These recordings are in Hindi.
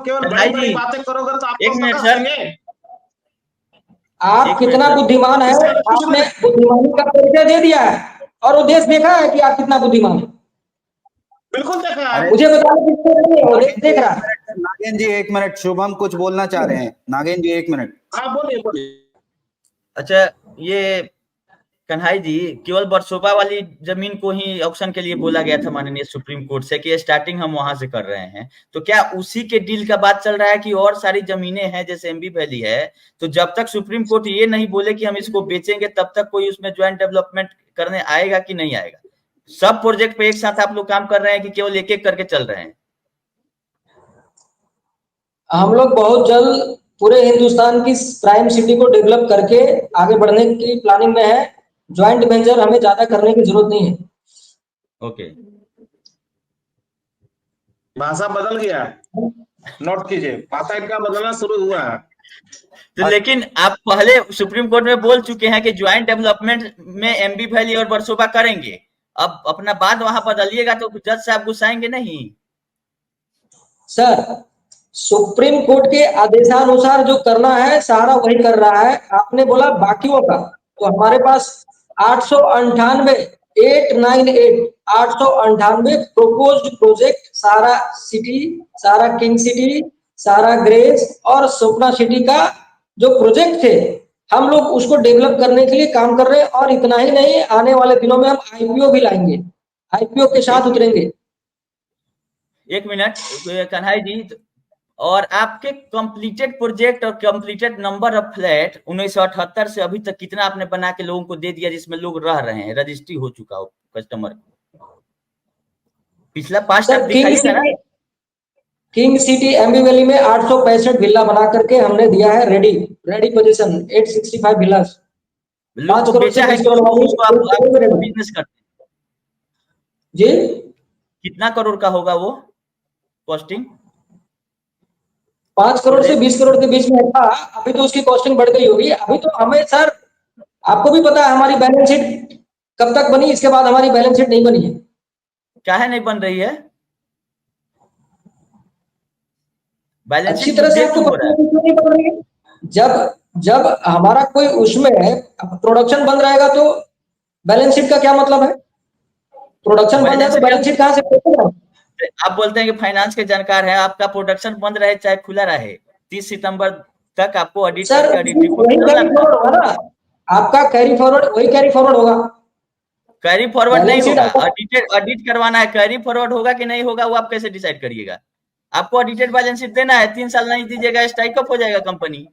केवल भाई बड़ी बड़ी जी बातें करोगे तो एक आपको मिनट पता सर, देंगे। आप एक कितना मिनट सर। बुद्धिमान है, इसका कुछ आपने नहीं। बुद्धिमानी का परिचय दे दिया है और वो देश देखा है कि आप कितना बुद्धिमान है। बिल्कुल देखा है। अरे मुझे बताओ किसको नहीं है, वो नागेंद्र जी देख रहा एक है। मिनट, नागेंद्र जी एक मिनट, शुभम कुछ बोलना चाह रहे हैं। नागेंद्र जी एक मिनट। हाँ बोलिए बोलिए। अच्छा, ये कन्हाई जी, केवल बरसोबा वाली जमीन को ही ऑक्शन के लिए बोला गया था माननीय सुप्रीम कोर्ट से कि स्टार्टिंग हम वहां से कर रहे हैं, तो क्या उसी के डील का बात चल रहा है कि और सारी जमीनें हैं जैसे एमबी वैली है, तो जब तक सुप्रीम कोर्ट ये नहीं बोले कि हम इसको बेचेंगे तब तक कोई उसमें ज्वाइंट डेवलपमेंट करने आएगा कि नहीं आएगा? सब प्रोजेक्ट पे एक साथ आप लोग काम कर रहे हैं कि केवल एक एक करके चल रहे हैं? हम लोग बहुत जल्द पूरे हिंदुस्तान की प्राइम सिटी को डेवलप करके आगे बढ़ने की प्लानिंग में है। ज्वाइंट वेंचर हमें ज्यादा करने की जरूरत नहीं है। ओके। भाषा बदल गया, नोट कीजिए, भाषा इनका बदलना शुरू हुआ है। तो लेकिन आप पहले सुप्रीम कोर्ट में बोल चुके हैं कि ज्वाइंट डेवलपमेंट में एमबी वैली और बरसोबा करेंगे, अब अपना बात वहां बदलिएगा तो जज साहब गुस्साएंगे नहीं? सर, सुप्रीम कोर्ट के आदेशानुसार जो करना है सारा वही कर रहा है। आपने बोला बाकियों का, तो हमारे पास 898 898 प्रोपोज्ड प्रोजेक्ट, सारा सिटी, सारा किंग सिटी, सारा ग्रेस और सपना सिटी का जो प्रोजेक्ट थे, हम लोग उसको डेवलप करने के लिए काम कर रहे हैं। और इतना ही नहीं, आने वाले दिनों में हम आईपीओ भी लाएंगे, आईपीओ के साथ उतरेंगे। एक मिनट कन्हाई जी, और आपके कंप्लीटेड प्रोजेक्ट और कंप्लीटेड नंबर ऑफ फ्लैट 1978 से अभी तक कितना आपने बना के लोगों को दे दिया जिसमें लोग रह रहे हैं, रजिस्ट्री हो चुका हो कस्टमर? पिछला 5 तक सर, दिखाइएगा ना। किंग सिटी एमबी वैली में 865 विला बना करके हमने दिया है रेडी पोजीशन, 865 विलास। लोग 5 को करोड़ से बेचा है 20 कि करोड़ वाली उसको आप बिजनेस करते हैं? जी, कितना करोड़ का होगा वो कॉस्टिंग? 5 करोड़ से 20 करोड़ के बीच में था। अभी तो उसकी कॉस्टिंग बढ़ गई होगी। अभी तो हमें सर, आपको भी पता है हमारी बैलेंस शीट कब तक बनी, इसके बाद हमारी बैलेंस शीट नहीं बनी है। क्या है नहीं बन रही है बैलेंस अच्छी शीट? तरह से देर आपको क्यों हो पता रहा है है? क्यों नहीं बन रही है? जब जब हमारा कोई उसमें प्रोडक्शन बंद रहेगा तो बैलेंस शीट का क्या मतलब है? प्रोडक्शन बंद है बैलेंस तो शीट बैलेंस शीट कहां से बनेगा? आप बोलते हैं कि फाइनेंस के जानकार हैं, आपका प्रोडक्शन बंद रहे चाहे खुला रहे, 30 सितंबर तक आपको ऑडिट सर, करके ऑडिट रिपोर्ट वही निकालना कैरी था। फॉरवर्ड होगा ना, आपका कैरी फॉरवर्ड वही कैरी फॉरवर्ड होगा। कैरी फॉरवर्ड नहीं बैलेंस शीट होगा, आपको ऑडिट करवाना है। कैरी फॉरवर्ड होगा कि नहीं होगा वो आप कैसे डिसाइड करिएगा? आपको ऑडिटेड बैलेंस शीट देना है, 3 साल नहीं दीजिएगा स्ट्राइक अप हो जाएगा कंपनी।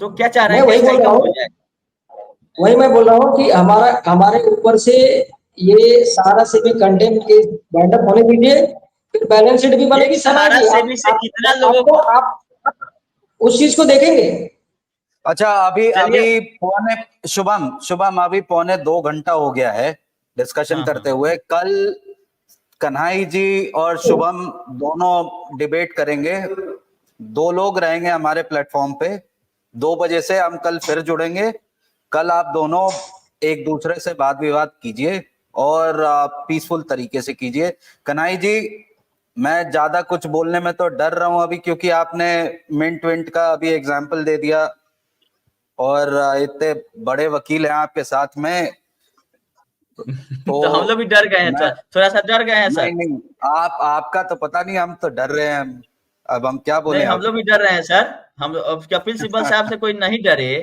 तो क्या चाह रहे मैं हैं कि वही बोल स्ट्राइक रहा अप हो हूँ, जाए? वही मैं बोल रहा हूँ कि हमारे ऊपर से ये सारा से भी कंटेंट के बैंडअप होने दीजिए, फिर बैलेंस शीट भी एक बनेगी। समय सहारा जी, सेवी से कितना लोगों आपको को? आप उस चीज को देखेंगे। अच्छा, अभी चलिए। अभी पौने, शुभम शुभम अभी पौने 2 घंटा हो गया है डिस्कशन हाँ, करते हाँ। हुए। कल कन्हाई जी और शुभम दोनों डिबेट करेंगे। 2 लोग रहेंगे हमारे प्लेटफॉर्म पे। 2 बजे से हम कल फिर जुड़ेंगे। कल आप दोनों एक दूसरे से वाद विवाद कीजिए और पीसफुल तरीके से कीजिए। कन्हाई जी, मैं ज्यादा कुछ बोलने में तो डर रहा हूं अभी, क्योंकि आपने मिंट विंट का अभी एग्जाम्पल दे दिया और इतने बड़े वकील हैं आपके साथ में, तो हम लोग भी डर गए हैं, मैं थोड़ा सा डर गए हैं नहीं सर। नहीं, आपका तो पता नहीं, हम तो डर रहे हैं। अब हम क्या बोले नहीं, हम अब? लोग भी डर रहे हैं सर। हम अब कपिल सिब्बल साहब से कोई नहीं डरे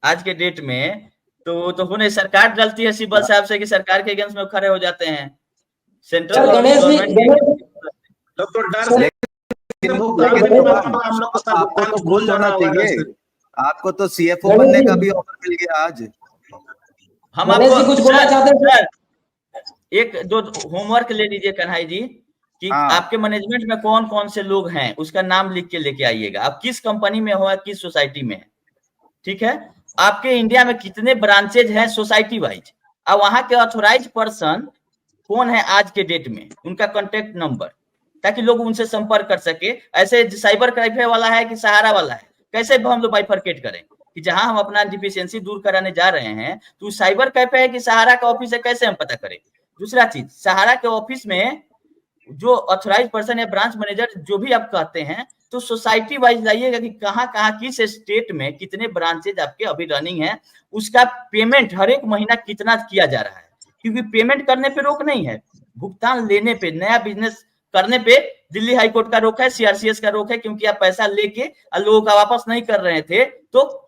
आज के डेट में। तो नहीं, सरकार डरती है सिब्बल साहब से कि सरकार के अगेंस्ट में खड़े हो जाते हैं, central sir, Ganesh ji, government के against। लोग तो डर सर, से लेकिन भुगतान भी नहीं शुभम, मांग रहा, हम लोग का आपको भुगतान तो घूम खुश जा होना रहा होगा चाहिए। ऐसे। आपको तो सीएफओ गणेश बनने जी, का भी ऑफर मिल गया आज। हम गणेश आपको जी कुछ बोलना सर चाहते हैं सर? सर एक दो होमवर्क ले लीजिए कन्हाई जी, कि हाँ, आपके मैनेजमेंट में कौन कौन से लोग हैं उसका नाम लिख के लेके आइएगा। आप किस कंपनी में हो, किस सोसाइटी में है, ठीक है? आपके इंडिया में कितने ब्रांचेज हैं सोसाइटी वाइज, और वहां के ऑथोराइज पर्सन कौन है आज के डेट में, उनका कॉन्टेक्ट नंबर, ताकि लोग उनसे संपर्क कर सके। ऐसे साइबर क्राइम वाला है कि सहारा वाला है, कैसे हम लोग बाइफरकेट करें कि जहां हम अपना डिफिशियंसी दूर कराने जा रहे हैं तो साइबर कैफे है कि सहारा का ऑफिस है, कैसे हम पता करें? दूसरा चीज, सहारा के ऑफिस में जो ऑथराइज पर्सन या ब्रांच मैनेजर जो भी आप कहते हैं, तो सोसाइटी वाइज लाइएगा कि कहाँ किस स्टेट में कितने ब्रांचेज आपके अभी रनिंग है, उसका पेमेंट हर एक महीना कितना किया जा रहा है। क्योंकि पेमेंट करने पे रोक नहीं है, भुगतान लेने पे, नया बिजनेस करने पे दिल्ली हाईकोर्ट का रोक है, सीआरसीएस का रोक है, क्योंकि आप पैसा लेके लोगों का वापस नहीं कर रहे थे तो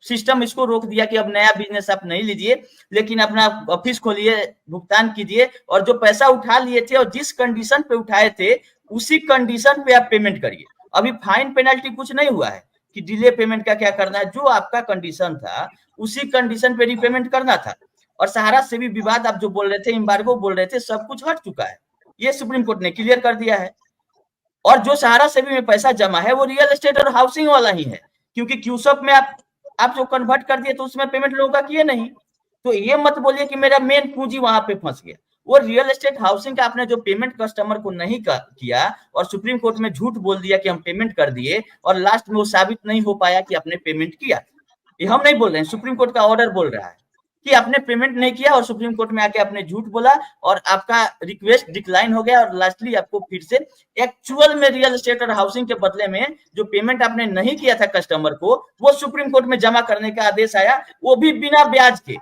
सिस्टम इसको रोक दिया कि अब नया बिजनेस आप नहीं लीजिए, लेकिन अपना ऑफिस खोलिए, भुगतान कीजिए, और जो पैसा उठा लिए थे और जिस कंडीशन पे उठाए थे उसी कंडीशन पे आप पेमेंट करिए। अभी फाइन पेनल्टी कुछ नहीं हुआ है कि डिले पेमेंट का क्या करना है, जो आपका कंडीशन था उसी कंडीशन पे रीपेमेंट करना था। और सहारा से भी विवाद आप जो बोल रहे थे, एम्बार्गो बोल रहे थे, सब कुछ हट चुका है, ये सुप्रीम कोर्ट ने क्लियर कर दिया है। और जो सहारा सेवी में पैसा जमा है वो रियल एस्टेट और हाउसिंग वाला ही है, क्योंकि क्यूसअप में आप जो कन्वर्ट कर दिए तो उसमें पेमेंट लोगों का किए नहीं। तो ये मत बोलिए कि मेरा मेन पूंजी वहां पे फंस गया। वो रियल एस्टेट हाउसिंग का आपने जो पेमेंट कस्टमर को नहीं किया और सुप्रीम कोर्ट में झूठ बोल दिया कि हम पेमेंट कर दिए, और लास्ट में वो साबित नहीं हो पाया कि आपने पेमेंट किया। ये हम नहीं बोल रहे हैं, सुप्रीम कोर्ट का ऑर्डर बोल रहा है कि आपने पेमेंट नहीं किया और सुप्रीम कोर्ट में आके आपने झूठ बोला और आपका रिक्वेस्ट डिक्लाइन हो गया, और लास्टली आपको फिर से एक्चुअल में रियल एस्टेट और हाउसिंग के बदले में जो पेमेंट आपने नहीं किया था कस्टमर को, वो सुप्रीम कोर्ट में जमा करने का आदेश आया, वो भी बिना ब्याज के।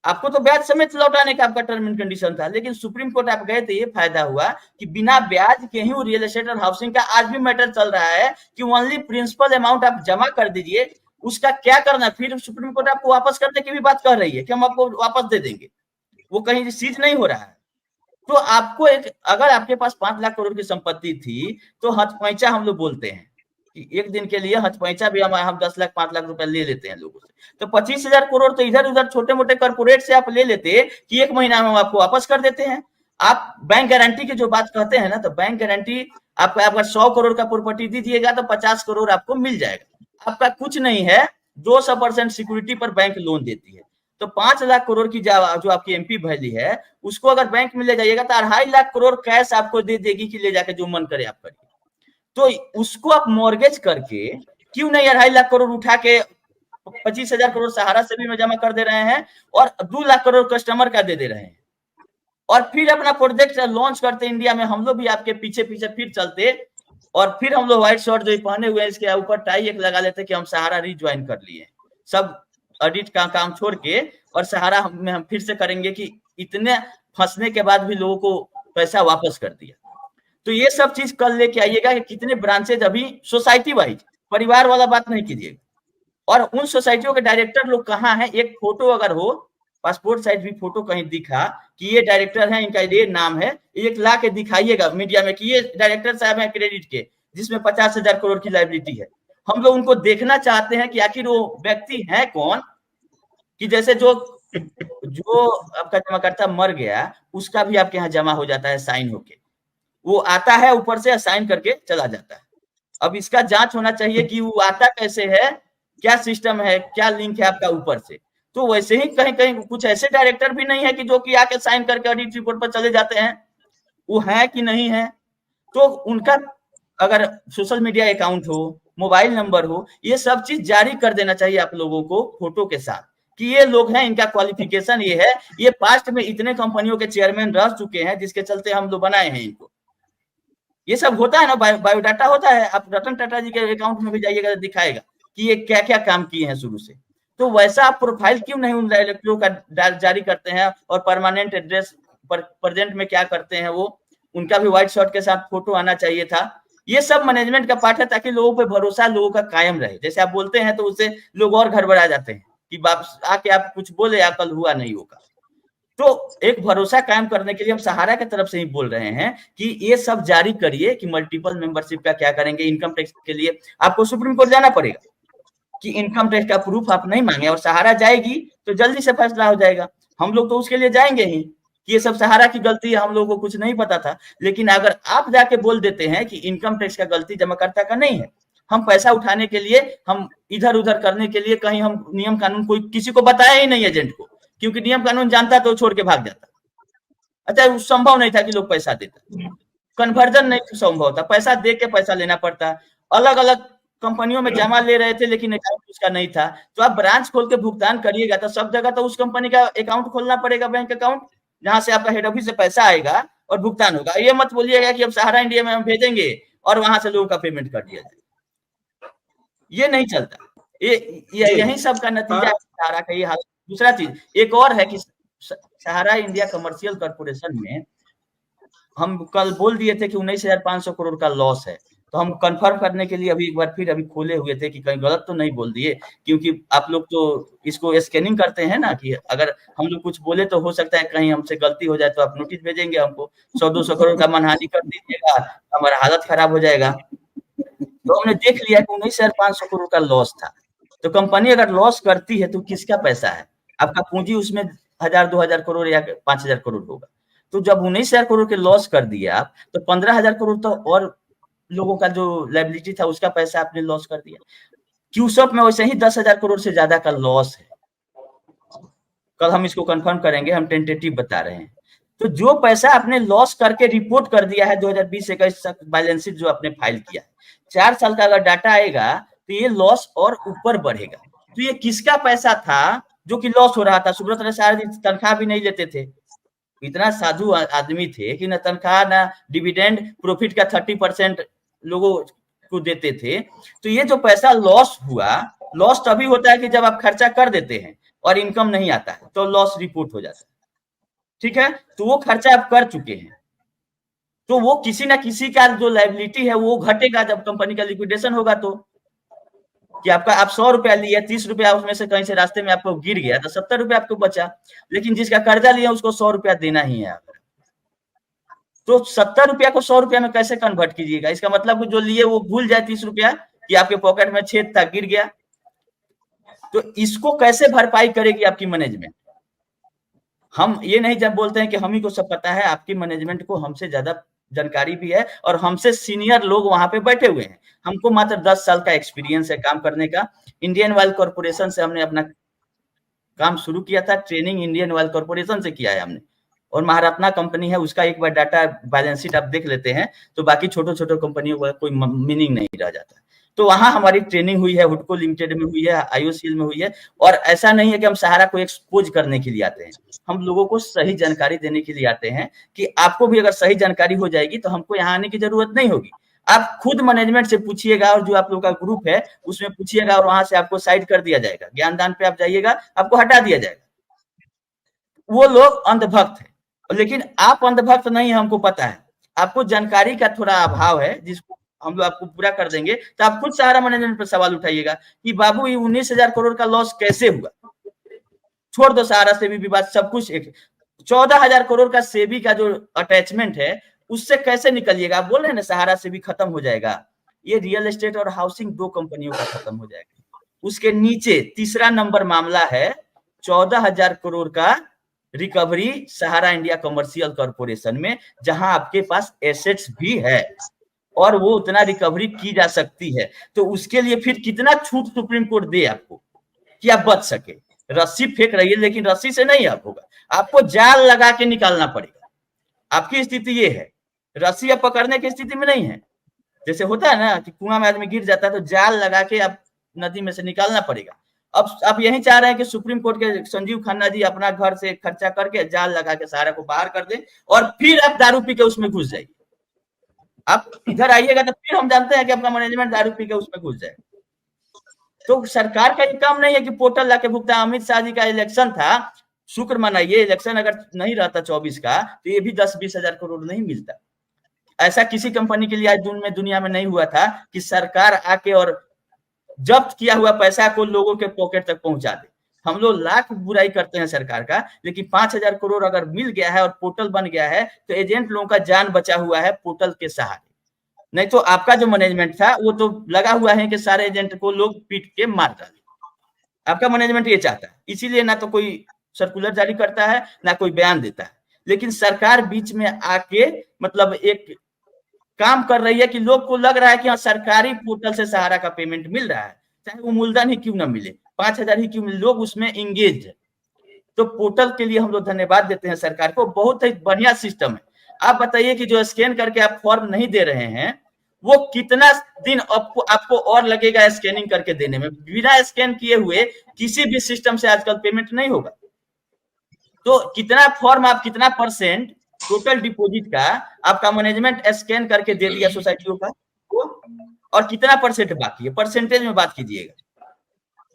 आपको तो ब्याज समेत लौटाने का आपका टर्म एंड कंडीशन था, लेकिन सुप्रीम कोर्ट आप गए तो ये फायदा हुआ कि बिना ब्याज के ही रियल एस्टेट और हाउसिंग का आज भी मैटर चल रहा है कि ओनली प्रिंसिपल अमाउंट आप जमा कर दीजिए, उसका क्या करना। फिर सुप्रीम कोर्ट आपको वापस करने की भी बात कर रही है कि हम आपको वापस दे देंगे, वो कहीं सीज नहीं हो रहा है। तो आपको अगर आपके पास 5 लाख करोड़ की संपत्ति थी तो हथपैंचा हम लोग बोलते हैं कि एक दिन के लिए हथपैंचा भी हम 10 लाख 5 लाख रुपए ले लेते हैं लोगों से, तो 25,000 करोड़ तो इधर उधर छोटे मोटे कॉर्पोरेट से आप ले लेते कि एक महीना में हम आपको वापस कर देते हैं। आप बैंक गारंटी की जो बात कहते हैं ना, तो बैंक गारंटी आपका 100 करोड़ का प्रॉपर्टी दीजिएगा तो 50 करोड़ आपको मिल जाएगा। आपका कुछ नहीं है, 200% सिक्योरिटी पर बैंक लोन देती है। तो 5 लाख करोड़ की जो आपकी एमपी वैली है, उसको अगर बैंक में ले जाइएगा तो 2.5 लाख करोड़ कैश आपको दे देगी कि ले जाके जो मन करे आप करिए। तो उसको आप मॉर्गेज करके क्यों नहीं 2.5 लाख करोड़ उठा के 25,000 करोड़ सहारा से भी में जमा कर दे रहे हैं और 2 लाख करोड़ कस्टमर का दे रहे हैं, और फिर अपना प्रोजेक्ट लॉन्च करते इंडिया में। हम लोग भी आपके पीछे पीछे फिर चलते, और फिर हम लोग व्हाइट शर्ट जो पहने हुए हैं इसके ऊपर टाई एक लगा लेते कि हम सहारा रिज्वाइन कर लिए, सब ऑडिट का काम छोड़ के, और सहारा में हम फिर से करेंगे कि इतने फंसने के बाद भी लोगों को पैसा वापस कर दिया। तो ये सब चीज कल लेके आइएगा कि कितने ब्रांचेज अभी सोसाइटी वाइज, परिवार वाला बात नहीं कीजिएगा, और उन सोसाइटियों के डायरेक्टर लोग कहाँ हैं। एक फोटो अगर हो, पासपोर्ट साइज भी फोटो कहीं दिखा कि ये डायरेक्टर है, इनका ये नाम है, एक ला के दिखाइएगा मीडिया में कि ये डायरेक्टर साहब है क्रेडिट के, जिसमें 50,000 करोड़ की लायबिलिटी है। हम लोग उनको देखना चाहते हैं कि आखिर वो व्यक्ति है कौन, कि जैसे जो आपका जमाकर्ता मर गया उसका भी आपके यहाँ जमा हो जाता है साइन होके, वो आता है ऊपर से साइन करके चला जाता है। अब इसका जांच होना चाहिए कि वो आता कैसे है, क्या सिस्टम है, क्या लिंक है आपका ऊपर से। तो वैसे ही कहीं कहीं कुछ ऐसे डायरेक्टर भी नहीं है कि जो कि आके साइन करके ऑडिट रिपोर्ट पर चले जाते हैं, वो है कि नहीं है। तो उनका अगर सोशल मीडिया अकाउंट हो, मोबाइल नंबर हो, ये सब चीज जारी कर देना चाहिए आप लोगों को फोटो के साथ कि ये लोग हैं, इनका क्वालिफिकेशन ये है, ये पास्ट में इतने कंपनियों के चेयरमैन रह चुके हैं जिसके चलते हम लोग बनाए हैं इनको। ये सब होता है ना, बायोडाटा होता है। आप रतन टाटा जी के अकाउंट में भी जाइएगा तो दिखाएगा कि ये क्या क्या काम किए हैं शुरू से। तो वैसा आप प्रोफाइल क्यों नहीं उन डायरेक्टरों का जारी करते हैं, और परमानेंट एड्रेस प्रेजेंट में क्या करते हैं वो, उनका भी व्हाइट शर्ट के साथ फोटो आना चाहिए था। ये सब मैनेजमेंट का पार्ट है, ताकि लोगों पे भरोसा लोगों का कायम रहे। जैसे आप बोलते हैं तो उससे लोग और गड़बड़ा जाते हैं कि वापस आके आप कुछ बोले, या कल हुआ नहीं होगा। तो एक भरोसा कायम करने के लिए हम सहारा की तरफ से ही बोल रहे हैं कि ये सब जारी करिए कि मल्टीपल मेंबरशिप का क्या करेंगे। इनकम टैक्स के लिए आपको सुप्रीम कोर्ट जाना पड़ेगा कि इनकम टैक्स का प्रूफ आप नहीं मांगे, और सहारा जाएगी तो जल्दी से फैसला हो जाएगा। हम लोग तो उसके लिए जाएंगे ही कि ये सब सहारा की गलती है, हम लोगों को कुछ नहीं पता था। लेकिन अगर आप जाके बोल देते हैं कि इनकम टैक्स का गलती जमाकर्ता का नहीं है, हम पैसा उठाने के लिए, हम इधर उधर करने के लिए कहीं हम नियम कानून कोई किसी को बताया ही नहीं एजेंट को, क्योंकि नियम कानून जानता तो छोड़ के भाग जाता। अच्छा, संभव नहीं था कि लोग पैसा देता, कन्वर्जन नहीं संभव था, पैसा दे के पैसा लेना पड़ता। अलग अलग कंपनियों में जमा ले रहे थे लेकिन अकाउंट उसका नहीं था। तो आप ब्रांच खोल के भुगतान करिएगा तो सब जगह तो उस कंपनी का अकाउंट खोलना पड़ेगा, बैंक अकाउंट, जहां से आपका हेड ऑफिस से पैसा आएगा और भुगतान होगा। ये मत बोलिएगा कि अब सहारा इंडिया में हम भेजेंगे और वहां से लोगों का पेमेंट कर दिया जाए, ये नहीं चलता। यही सब का नतीजा सहारा का ये हाल। दूसरा चीज एक और है कि सहारा इंडिया कमर्शियल कॉर्पोरेशन में हम कल बोल दिए थे कि 19,500 करोड़ का लॉस है, तो हम कंफर्म करने के लिए अभी एक बार फिर अभी खोले हुए थे कि कहीं गलत तो नहीं बोल दिए, क्योंकि आप लोग तो इसको स्कैनिंग करते हैं ना, कि अगर हम लोग कुछ बोले तो हो सकता है कहीं हमसे गलती हो जाए तो आप नोटिस भेजेंगे हमको 100-200 करोड़ का मानहानि कर दीजिएगा, हमारा हालत खराब हो जाएगा। तो हमने देख लिया कि 19,500 करोड़ का लॉस था। तो कंपनी अगर लॉस करती है तो किसका पैसा है? आपका पूंजी उसमें 1,000-2,000 करोड़ या 5,000 करोड़ होगा। तो जब 19,000 करोड़ के लॉस कर दिए आप, तो 15,000 करोड़ तो और लोगों का जो लायबिलिटी था उसका पैसा आपने लॉस कर दिया। क्यूसॉप में वैसे ही 10,000 करोड़ से ज्यादा का लॉस है। कल हम इसको कंफर्म करेंगे, हम टेंटेटिव बता रहे हैं। तो जो पैसा आपने लॉस करके रिपोर्ट कर दिया है 2020-21 तक बैलेंस शीट जो आपने फाइल किया है, 4 साल का अगर डाटा आएगा तो ये लॉस और ऊपर बढ़ेगा। तो ये किसका पैसा था जो कि लॉस हो रहा था? सुब्रत राय सारा दिन तनख्वाह भी नहीं लेते थे, इतना साधु आदमी थे कि ना तनख्वाह ना डिविडेंड, प्रॉफिट का 30% लोगों को देते थे। तो ये जो पैसा लॉस हुआ, लॉस तभी होता है कि जब आप खर्चा कर देते हैं और इनकम नहीं आता है तो लॉस रिपोर्ट हो जाता है, ठीक है। तो वो खर्चा आप कर चुके हैं, तो वो किसी ना किसी का जो लायबिलिटी है वो घटेगा जब कंपनी का लिक्विडेशन होगा। तो कि आपका आप 100 रुपया लिया, 30 रुपया उसमें से कहीं से रास्ते में आपको गिर गया तो 70 रुपया आपको बचा, लेकिन जिसका कर्जा लिया उसको 100 रुपया देना ही है। तो 70 रुपया को 100 रुपया में कैसे कन्वर्ट कीजिएगा? इसका मतलब जो लिए वो भूल जाए 30 रुपया कि आपके पॉकेट में छेद था, गिर गया। तो इसको कैसे भरपाई करेगी आपकी मैनेजमेंट? हम ये नहीं जब बोलते हैं कि हम ही को सब पता है, आपकी मैनेजमेंट को हमसे ज्यादा जानकारी भी है और हमसे सीनियर लोग वहां पे बैठे हुए हैं। हमको मात्र 10 साल का एक्सपीरियंस है काम करने का। इंडियन ऑयल कॉर्पोरेशन से हमने अपना काम शुरू किया था, ट्रेनिंग इंडियन ऑयल कॉर्पोरेशन से किया है हमने, और महारत्ना कंपनी है उसका एक बार डाटा बैलेंस शीट आप देख लेते हैं तो बाकी छोटे छोटे कंपनियों का कोई मीनिंग नहीं रह जाता। तो वहां हमारी ट्रेनिंग हुई है, हुडको लिमिटेड में हुई है, आईओसीएल में हुई है। और ऐसा नहीं है कि हम सहारा को एक्सपोज करने के लिए आते हैं, हम लोगों को सही जानकारी देने के लिए आते हैं कि आपको भी अगर सही जानकारी हो जाएगी तो हमको यहाँ आने की जरूरत नहीं होगी। आप खुद मैनेजमेंट से पूछिएगा और जो आप लोग का ग्रुप है उसमें पूछिएगा और वहां से आपको साइड कर दिया जाएगा। ज्ञानदान पे आप जाइएगा, आपको हटा दिया जाएगा। वो लोग अंधभक्त है, लेकिन आप अंधभक्त नहीं है, हमको पता है। आपको जानकारी का थोड़ा अभाव है जिसको हम लोग आपको पूरा कर देंगे। तो आप खुद सहारा मैनेजमेंट पर सवाल उठाइएगा कि बाबू ये 19,000 करोड़ का लॉस कैसे हुआ। छोड़ दो सहारा से भी विवाद, सब कुछ एक 14,000 करोड़ का सेबी का जो अटैचमेंट है उससे कैसे निकलिएगा? आप बोल रहे हैं ना सहारा से भी खत्म हो जाएगा। ये रियल एस्टेट और हाउसिंग दो कंपनियों का खत्म हो जाएगा। उसके नीचे तीसरा नंबर मामला है 14,000 करोड़ का रिकवरी सहारा इंडिया कमर्शियल कॉर्पोरेशन में, जहां आपके पास एसेट्स भी है और वो उतना रिकवरी की जा सकती है। तो उसके लिए फिर कितना छूट सुप्रीम कोर्ट दे आपको कि आप बच सके। रस्सी फेंक रही है लेकिन रस्सी से नहीं आप होगा, आपको जाल लगा के निकालना पड़ेगा। आपकी स्थिति ये है, रस्सी आप पकड़ने की स्थिति में नहीं है। जैसे होता है ना कि कुआं में आदमी गिर जाता है तो जाल लगा के आप नदी में से निकालना पड़ेगा। अब आप यही चाह रहे हैं कि सुप्रीम कोर्ट के संजीव खन्ना जी अपना घर से खर्चा करके जाल लगा के सहारा को बाहर कर दें और फिर आप दारू पी के उसमें घुस जाइए। आप इधर आइएगा तो फिर हम जानते हैं कि आपका मैनेजमेंट दारू पी के उसमें घुस जाए। तो सरकार का ये काम नहीं है कि पोर्टल लाके भुगतान। अमित शाह जी का इलेक्शन था, शुक्र मनाइए, इलेक्शन अगर नहीं रहता 24 का तो ये भी 10-20 हजार करोड़ नहीं मिलता। ऐसा किसी कंपनी के लिए आज जून में दुनिया में नहीं हुआ था कि सरकार आके और जब्त किया हुआ पैसा को लोगों के पॉकेट तक पहुंचा दे। हम लोग लाख बुराई करते हैं सरकार का, लेकिन 5,000 करोड़ अगर मिल गया है और पोर्टल बन गया है तो एजेंट लोगों का जान बचा हुआ है पोर्टल के सहारे। नहीं तो आपका जो मैनेजमेंट था वो तो लगा हुआ है कि सारे एजेंट को लोग पीट के मार डाले। आपका मैनेजमेंट ये चाहता है, इसीलिए ना तो कोई सर्कुलर जारी करता है ना कोई बयान देता है। लेकिन सरकार बीच में आके मतलब एक काम कर रही है कि लोग को लग रहा है कि हाँ सरकारी पोर्टल से सहारा का पेमेंट मिल रहा है, चाहे वो मूलधन ही क्यों ना मिले, 5,000 ही क्यों मिले, लोग उसमें इंगेज है। तो पोर्टल के लिए हम लोग धन्यवाद देते हैं सरकार को, बहुत ही बढ़िया सिस्टम है। आप बताइए कि जो स्कैन करके आप फॉर्म नहीं दे रहे हैं वो कितना दिन आपको और लगेगा स्कैनिंग करके देने में। बिना स्कैन किए हुए किसी भी सिस्टम से आजकल पेमेंट नहीं होगा। तो कितना फॉर्म आप कितना % टोटल डिपॉजिट का आपका मैनेजमेंट स्कैन करके दे दिया सोसाइटियों का को, और कितना परसेंट बाकी है, परसेंटेज में बात कीजिएगा,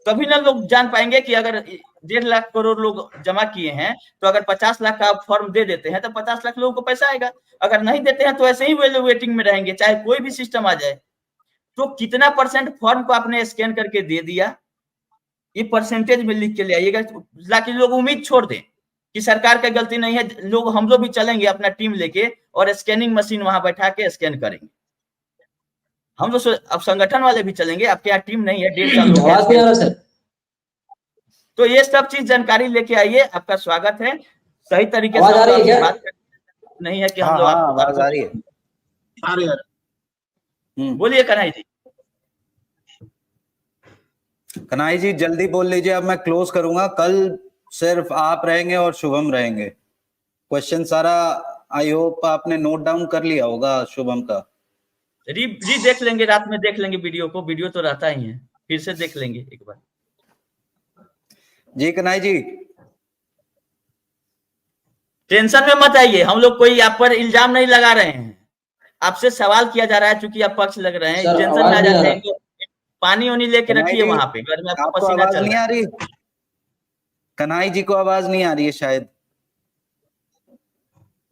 तभी ना लोग जान पाएंगे कि अगर 1.5 लाख करोड़ लोग जमा किए हैं तो अगर 50 लाख का आप फॉर्म दे देते हैं तो 50 लाख लोगों को पैसा आएगा, अगर नहीं देते हैं तो ऐसे ही वे लोग वेटिंग में रहेंगे चाहे कोई भी सिस्टम आ जाए। तो कितना परसेंट फॉर्म को आपने स्कैन करके दे दिया, ये परसेंटेज में लिख के ले आइएगा, ताकि लोग उम्मीद छोड़ दें कि सरकार का गलती नहीं है, लोग हम लोग भी चलेंगे अपना टीम लेके और स्कैनिंग मशीन वहां बैठा के स्कैन करेंगे। हम लोग अब संगठन वाले भी चलेंगे, आपके यहाँ टीम नहीं है, 1.5 साल हो आवाज नहीं आ रहा गया। सर। तो ये सब चीज जानकारी लेके आइए, आपका स्वागत है। सही तरीके आवाज आ रही है से क्या? बात नहीं है कि हम हाँ लोग हाँ आवाज आ रही है। आ रही है। बोलिए कन्हैया जी। कन्हैया जी जल्दी बोल लीजिए, अब मैं क्लोज करूंगा। कल सिर्फ आप रहेंगे और शुभम रहेंगे। क्वेश्चन सारा आई होप आपने नोट डाउन कर लिया होगा शुभम का। री देख लेंगे, रात में देख लेंगे वीडियो को, वीडियो तो रहता ही है, फिर से देख लेंगे एक बार। जी कन्हैया जी टेंशन में मत आइए, हम लोग कोई आप पर इल्जाम नहीं लगा रहे हैं, आपसे सवाल किया जा रहा है, चूंकि आप पक्ष लग रहे हैं, सर, टेंशन आवाज में आ नहीं आ जाते रहा। हैं तो पानी वानी लेके कन्हैया रखिए जी, वहां पे, घर में आपको आपको पसीना आवाज चल नहीं रहा आ है। रही? कन्हैया जी को आवाज नहीं आ रही है शायद।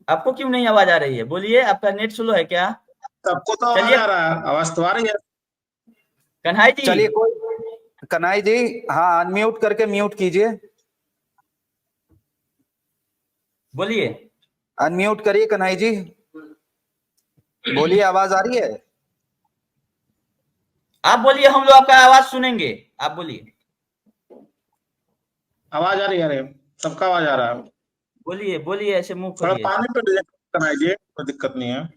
आपको क्यों नहीं आवाज आ रही है? बोलिए, आपका नेट स्लो है क्या? सबको तो आवाज चलिए आ रहा है, आवाज तो आ रही है। कन्हैया जी। चलिए कोई, कन्हैया जी हाँ अनम्यूट करके म्यूट कीजिए, बोलिए। अनम्यूट करिए कन्हैया जी, बोलिए आवाज आ रही है? आप बोलिए, हम लोग आपका आवाज सुनेंगे, आप बोलिए। आवाज आ रही है, सबका आवाज आ रहा है। बोलिए बोलिए, ऐसे मुंह थोड़ा खोलिए। पानी पे करना है, कोई दिक्कत नहीं है।